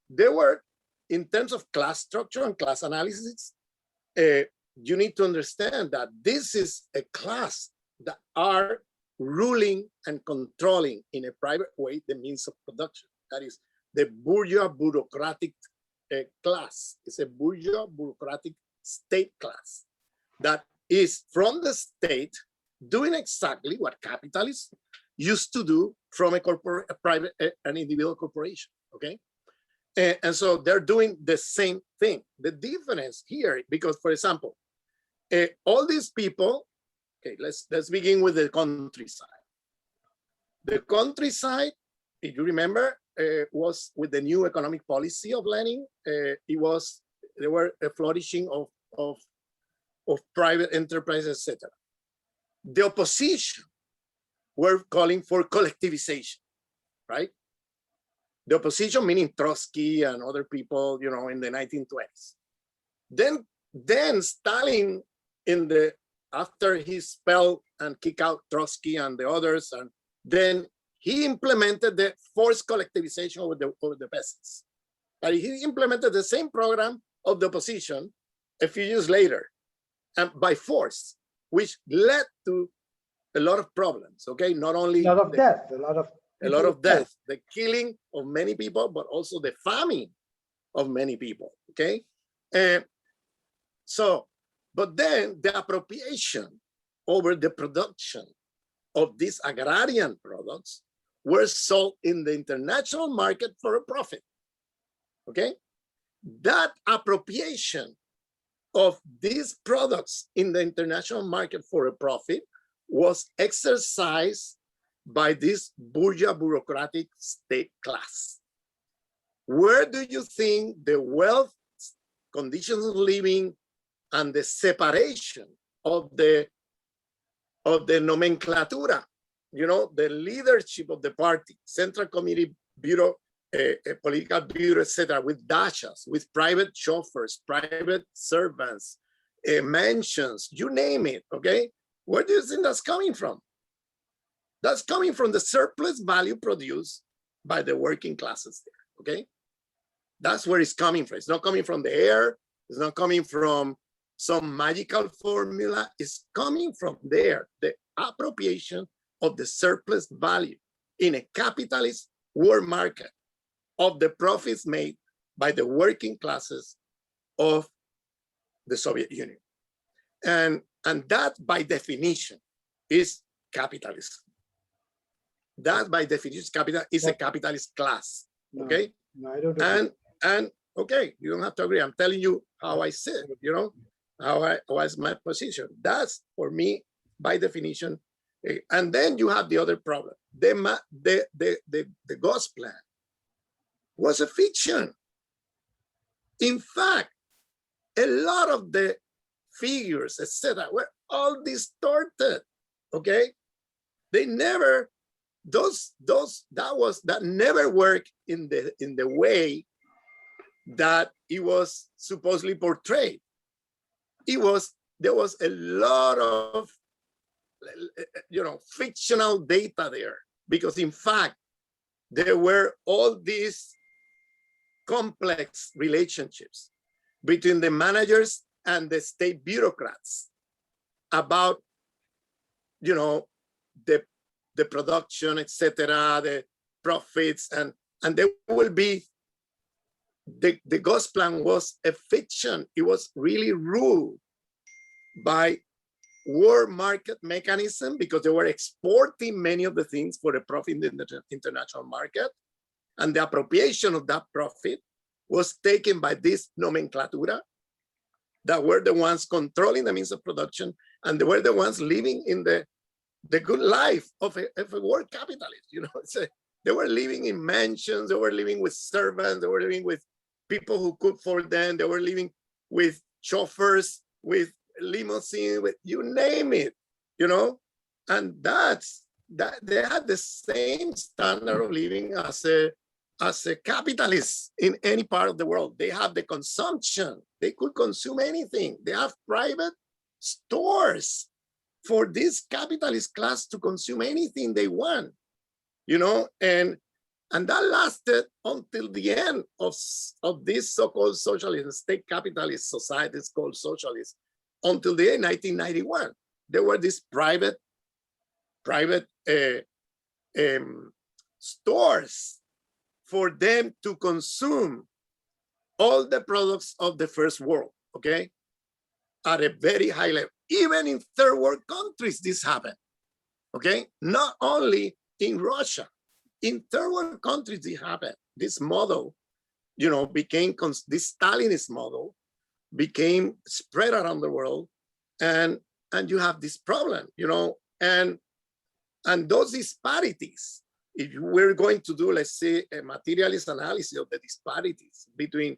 Speaker 2: There were, in terms of class structure and class analysis, you need to understand that this is a class that are ruling and controlling in a private way the means of production. That is the bourgeois bureaucratic class. It's a bourgeois bureaucratic state class that is from the state doing exactly what capitalists used to do from an individual corporation, okay? And so they're doing the same thing. The difference here, because for example, all these people, okay, let's begin with the countryside. The countryside, if you remember, was with the new economic policy of Lenin. There were a flourishing of private enterprise, etc. The opposition were calling for collectivization, right? The opposition, meaning Trotsky and other people, you know, in the 1920s. Then Stalin, after he expelled and kicked out Trotsky and the others, and then he implemented the forced collectivization over the peasants. But he implemented the same program of the opposition a few years later, and by force, which led to a lot of problems. Okay, not only
Speaker 1: a lot of death,
Speaker 2: the killing of many people, but also the famine of many people. Okay, but then the appropriation over the production of these agrarian products were sold in the international market for a profit. Okay, that appropriation of these products in the international market for a profit was exercised by this bourgeois bureaucratic state class. Where do you think the wealth, conditions of living, and the separation of the nomenclatura, you know, the leadership of the party, Central Committee, Bureau, political bureau, etc., with dachas, with private chauffeurs, private servants, mansions, you name it, okay? Where do you think that's coming from? That's coming from the surplus value produced by the working classes there, okay? That's where it's coming from. It's not coming from the air. It's not coming from some magical formula. It's coming from there, the appropriation of the surplus value in a capitalist world market of the profits made by the working classes of the Soviet Union. And that, by definition, is capitalism. That, by definition, is a capitalist class, okay?
Speaker 1: No, I don't agree.
Speaker 2: And okay, you don't have to agree. I'm telling you how I see it, you know? was my position. That's for me, by definition. And then you have the other problem. The Ghost Plan was a fiction. In fact, a lot of the figures, etc., were all distorted. Okay, they never that never worked in the way that it was supposedly portrayed. There was a lot of fictional data there, because in fact there were all these complex relationships between the managers and the state bureaucrats about the production, etc., the profits, and there will be the Ghost Plan was a fiction. It was really ruled by world market mechanism, because they were exporting many of the things for the profit in the international market, and the appropriation of that profit was taken by this nomenclatura that were the ones controlling the means of production, and they were the ones living in the good life of a world capitalist. They were living in mansions, they were living with servants, they were living with people who cook for them, they were living with chauffeurs, with limousine, with you name it, and that they had the same standard of living as a capitalist in any part of the world. They have the consumption, they could consume anything. They have private stores for this capitalist class to consume anything they want, and that lasted until the end of this so-called socialist state capitalist societies called socialist, until the year 1991. There were these private stores for them to consume all the products of the first world, okay, at a very high level. Even in third world countries, this happened, okay? Not only in Russia, in third world countries, this happened. This model, became, this Stalinist model became spread around the world, and you have this problem, and those disparities, if we're going to do, let's say, a materialist analysis of the disparities between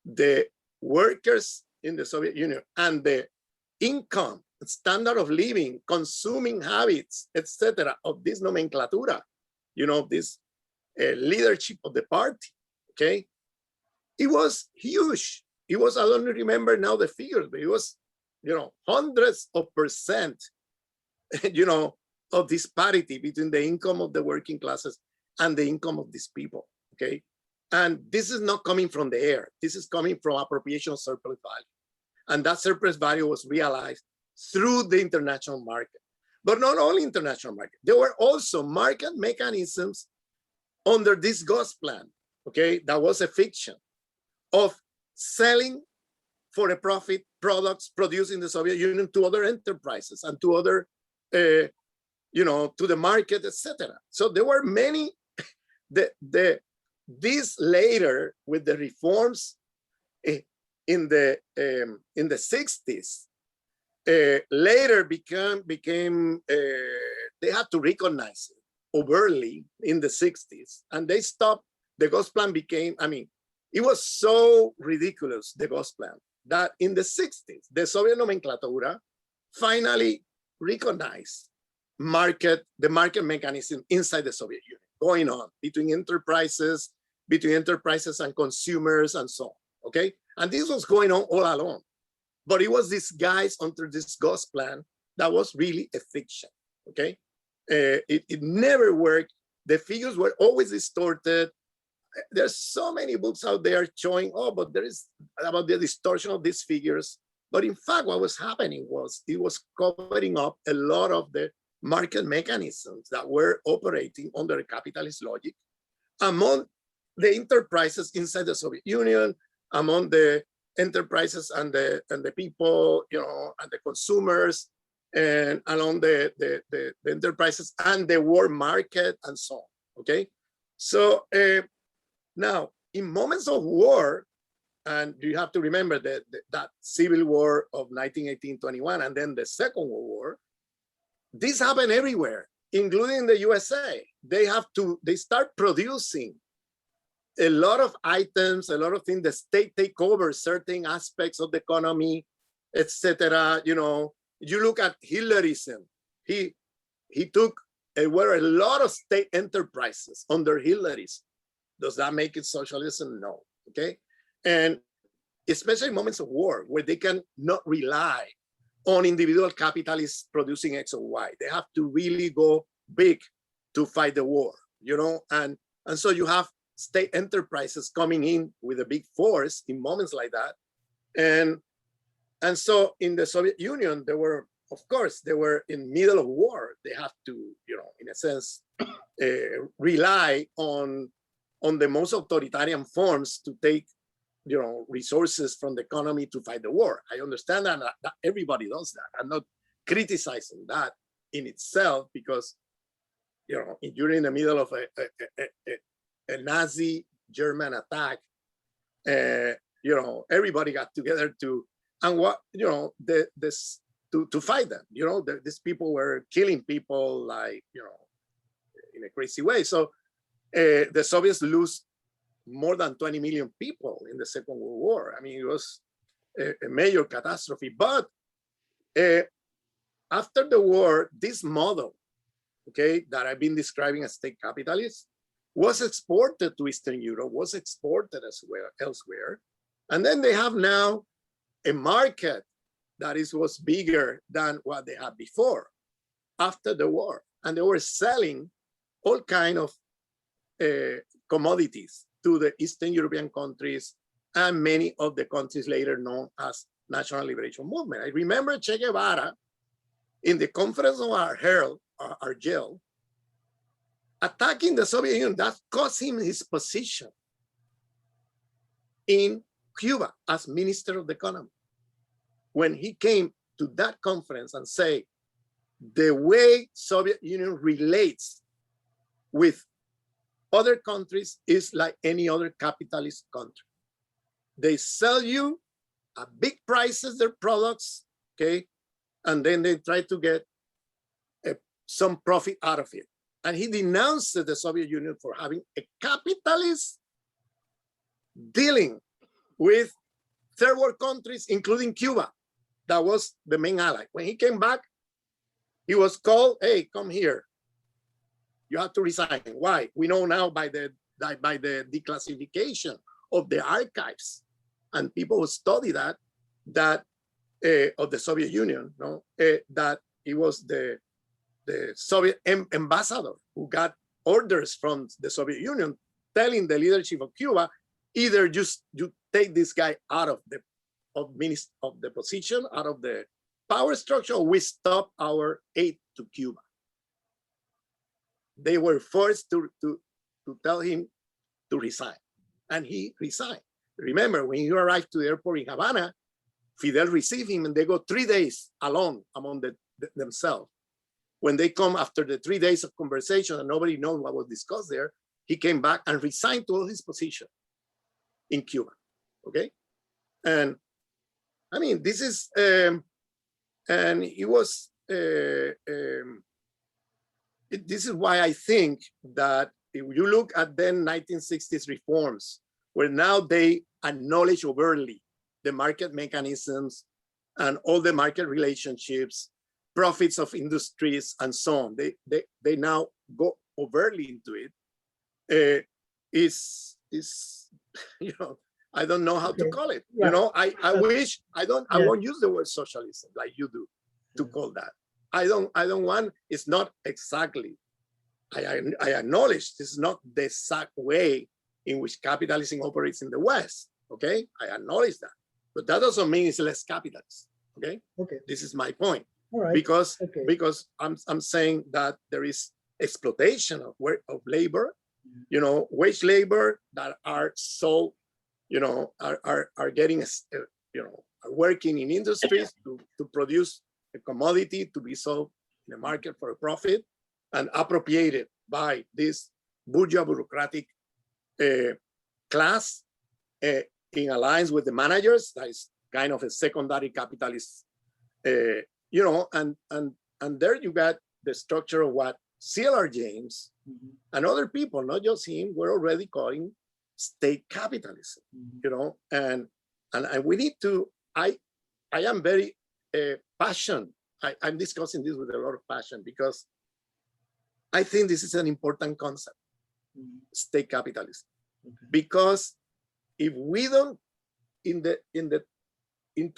Speaker 2: the workers in the Soviet Union and the income, standard of living, consuming habits, etc., of this nomenclatura, this leadership of the party, okay? It was huge. It was, I don't remember now the figures, but it was, hundreds of percent, of disparity between the income of the working classes and the income of these people, okay? And this is not coming from the air. This is coming from appropriation of surplus value. And that surplus value was realized through the international market. But not only international market, there were also market mechanisms under this Ghost Plan, okay? That was a fiction of selling for a profit products produced in the Soviet Union to other enterprises and to other, to the market, etc. So there were many, this later with the reforms in the 60s, later became they had to recognize it overtly in the 60s, and they stopped. The Ghost Plan became, it was so ridiculous, the Ghost Plan, that in the 60s, the Soviet nomenclatura finally recognized the market mechanism inside the Soviet Union, going on between enterprises and consumers and so on, okay? And this was going on all along, but it was disguised under this Ghost Plan that was really a fiction, okay? It never worked. The figures were always distorted. There's so many books out there showing, but there is about the distortion of these figures. But in fact, what was happening was it was covering up a lot of the market mechanisms that were operating under a capitalist logic among the enterprises inside the Soviet Union, among the enterprises and the people, and the consumers, and along the enterprises and the world market and so on, okay? So now, in moments of war, And you have to remember that civil war of 1918-21 and then the Second World War, this happened everywhere, including the USA. They start producing a lot of items, a lot of things. The state take over certain aspects of the economy, etc. You know, you look at Hitlerism. He took, there were a lot of state enterprises under Hitlerism. Does that make it socialism? No. Okay. And especially in moments of war where they can not rely on individual capitalists producing X or Y. They have to really go big to fight the war, you know, and so you have state enterprises coming in with a big force in moments like that. And so in the Soviet Union, there were, of course, they were in middle of war. They have to, you know, in a sense, rely on the most authoritarian forms to take, you know, resources from the economy to fight the war. I understand that everybody does that. I'm not criticizing that in itself because, you know, you're in the middle of a Nazi German attack. You know, everybody got together to, and what, you know, to fight them. You know, these people were killing people like, you know, in a crazy way. So the Soviets lose more than 20 million people in the Second World War. I mean, it was a major catastrophe. But after the war, this model, okay, that I've been describing as state capitalist, was exported to Eastern Europe, was exported as well elsewhere. And then they have now a market that was bigger than what they had before, after the war. And they were selling all kinds of commodities to the Eastern European countries and many of the countries later known as National Liberation Movement. I remember Che Guevara in the conference of Argel, attacking the Soviet Union. That cost him his position in Cuba as Minister of the Economy. When he came to that conference and say, the way Soviet Union relates with other countries is like any other capitalist country. They sell you at big prices their products, okay? And then they try to get some profit out of it. And he denounced the Soviet Union for having a capitalist dealing with third world countries, including Cuba. That was the main ally. When he came back, he was called, hey, come here. You have to resign. Why? We know now by the declassification of the archives and people who study that of the Soviet Union, no, that it was the Soviet ambassador who got orders from the Soviet Union telling the leadership of Cuba, either just you take this guy out of the position, out of the power structure, or we stop our aid to Cuba. They were forced to tell him to resign, and he resigned. Remember, when he arrived to the airport in Havana, Fidel received him, and they go 3 days alone among themselves. When they come after the 3 days of conversation and nobody knows what was discussed there, he came back and resigned to all his position in Cuba. Okay, and I mean, this is and it was. This is why I think that if you look at then 1960s reforms, where now they acknowledge overtly the market mechanisms and all the market relationships, profits of industries, and so on. They now go overtly into it. Is you know, I don't know how to call it. Yeah. You know, I wish I won't use the word socialism like you do to call that. I don't want, it's not exactly, I acknowledge this is not the exact way in which capitalism operates in the West, okay? I acknowledge that, but that doesn't mean it's less capitalist, okay? Okay. This is my point. All right. Because I'm saying that there is exploitation of labor, you know, wage labor that are so, you know, are getting, you know, are working in industries to produce a commodity to be sold in the market for a profit and appropriated by this bourgeois bureaucratic class in alliance with the managers. That is kind of a secondary capitalist, you know, and there you got the structure of what C.L.R. James and other people, not just him, were already calling state capitalism, you know, and we need to, I am very passionate. I'm discussing this with a lot of passion because I think this is an important concept, state capitalism, because if we don't, into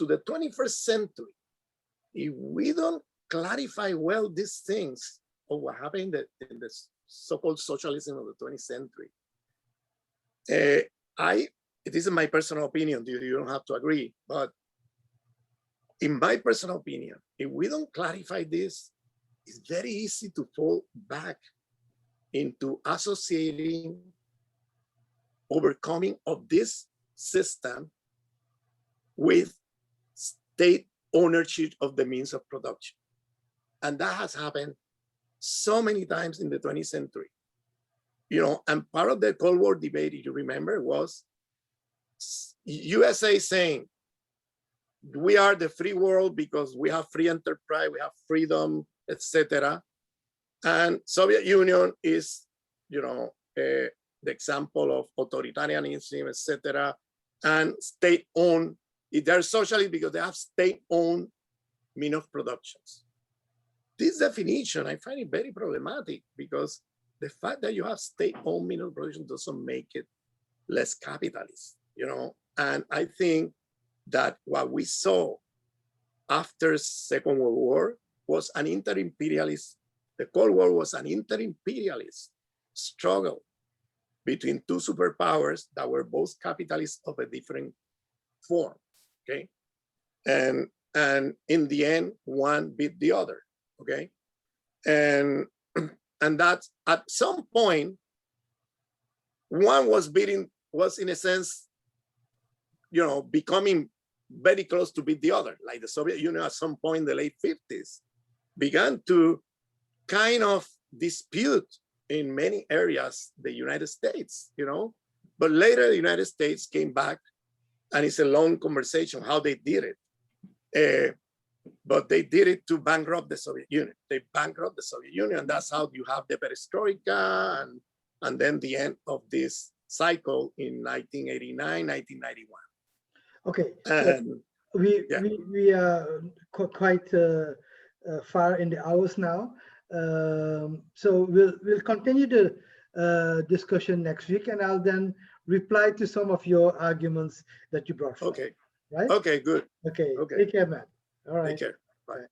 Speaker 2: the 21st century, if we don't clarify well these things of what happened in the so-called socialism of the 20th century, this is my personal opinion, you don't have to agree, but in my personal opinion, if we don't clarify this, it's very easy to fall back into associating overcoming of this system with state ownership of the means of production. And that has happened so many times in the 20th century. You know, and part of the Cold War debate, if you remember, was USA saying, we are the free world because we have free enterprise, we have freedom, etc. And Soviet Union is, you know, the example of authoritarianism, etc. And state-owned. They're socialist because they have state-owned means of productions. This definition, I find it very problematic because the fact that you have state-owned means of production doesn't make it less capitalist, you know. And I think that what we saw after Second World War was an inter-imperialist, the Cold War was an inter-imperialist struggle between two superpowers that were both capitalists of a different form, okay? And in the end, one beat the other, okay? And that's at some point, one was in a sense, you know, becoming very close to beat the other, like the Soviet Union at some point in the late 50s began to kind of dispute in many areas the United States, you know, but later the United States came back, and it's a long conversation how they did it. But they did it to bankrupt the Soviet Union. They bankrupt the Soviet Union, and that's how you have the perestroika and then the end of this cycle in 1989, 1991.
Speaker 1: Okay,
Speaker 2: and
Speaker 1: we are quite far in the hours now, so we'll continue the discussion next week, and I'll then reply to some of your arguments that you brought forward.
Speaker 2: Okay.
Speaker 1: Right.
Speaker 2: Okay. Good.
Speaker 1: Okay.
Speaker 2: Okay.
Speaker 1: Take care, man. All right.
Speaker 2: Take care. Bye.